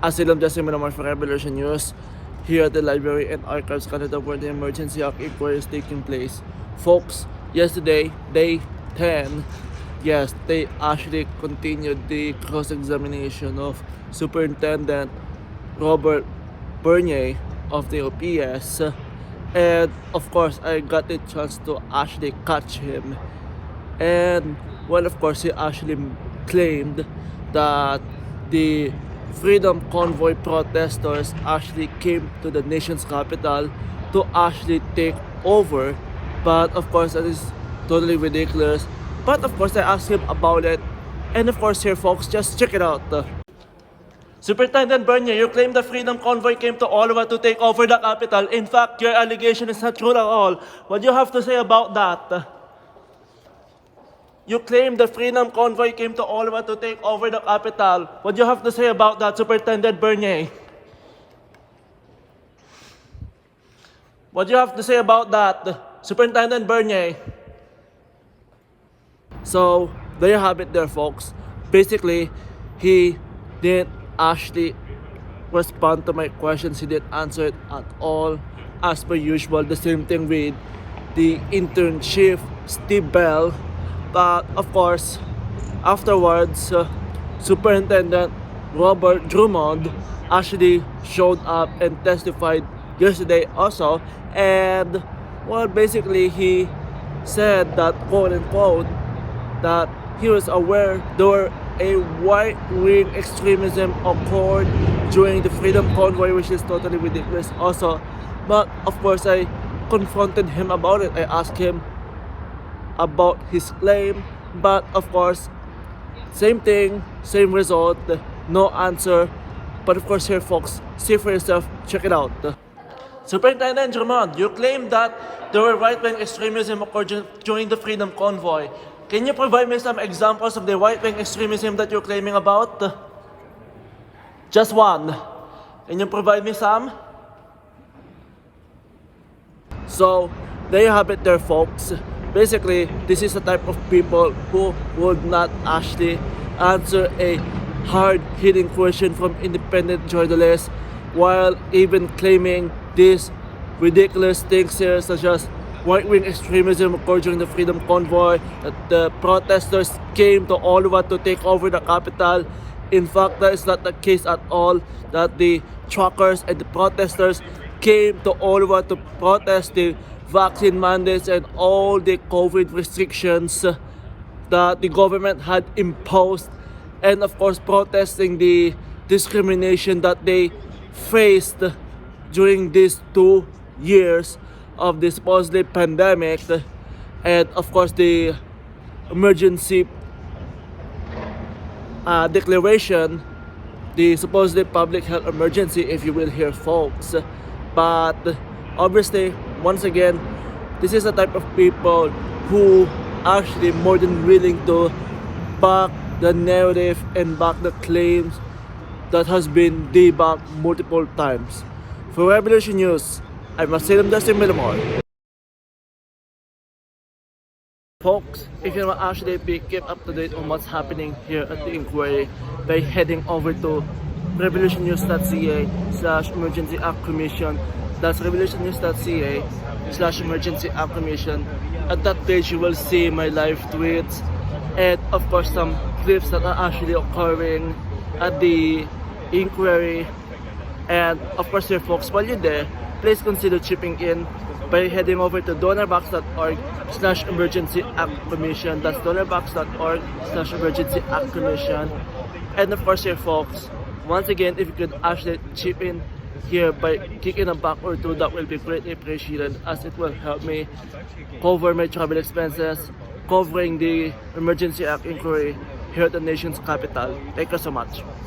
Asylum Justice for Revolution News. Here at the Library and Archives Canada, where the Emergency Act inquiry is taking place. Folks, yesterday, day 10, yes, they actually continued the cross-examination of Superintendent Robert Bernier of the OPS. And of course, I got the chance to actually catch him. And well, of course, he actually claimed that the Freedom Convoy protesters actually came to the nation's capital to actually take over. But of course, that is totally ridiculous. But of course, I asked him about it. And of course, here folks, just check it out. Superintendent Bernier, you claim the Freedom Convoy came to Ottawa to take over the capital. In fact, your allegation is not true at all. What do you have to say about that? You claim the Freedom Convoy came to Ottawa to take over the capital. What do you have to say about that, Superintendent Bernier? What do you have to say about that, Superintendent Bernier? So, there you have it there, folks. Basically, he didn't actually respond to my questions. He didn't answer it at all. As per usual, the same thing with the intern chief, Steve Bell. But of course, afterwards, Superintendent Robert Drummond actually showed up and testified yesterday also. And well, basically he said that, quote unquote, that he was aware there were a right-wing extremism occurred during the Freedom Convoy, which is totally ridiculous also. But of course, I confronted him about it. I asked him about his claim, but of course, same thing, same result, no answer. But of course, here folks, see for yourself, check it out. Superintendent Drummond, you claim that there were right-wing extremism occurred during the Freedom Convoy. Can you provide me some examples of the right-wing extremism that you're claiming about? Just one. Can you provide me some? So, there you have it there, folks. Basically, this is the type of people who would not actually answer a hard-hitting question from independent journalists while even claiming these ridiculous things here, such as right-wing extremism occurred during the Freedom Convoy, that the protesters came to Ottawa to take over the capital. In fact, that is not the case at all, that the truckers and the protesters came to Ottawa to protest the vaccine mandates and all the COVID restrictions that the government had imposed, and of course protesting the discrimination that they faced during these 2 years of the supposedly pandemic, and of course the emergency declaration, the supposedly public health emergency, if you will, here folks. But obviously, once again, this is the type of people who actually more than willing to back the narrative and back the claims that has been debunked multiple times. For Revolution News, I'm Asylum Justice. Folks, if you want to actually be kept up to date on what's happening here at the inquiry by heading over to revolutionnews.ca/emergency act commission. That's revolutionnews.ca/emergency act commission. At that page, you will see my live tweets and of course some clips that are actually occurring at the inquiry. And of course, here folks, while you're there, please consider chipping in by heading over to donorbox.org/emergency act commission. That's donorbox.org/emergency act commission. And of course, here folks, once again, if you could actually chip in here by kicking a buck or two, that will be greatly appreciated, as it will help me cover my travel expenses covering the Emergency Act inquiry here at the nation's capital. Thank you so much.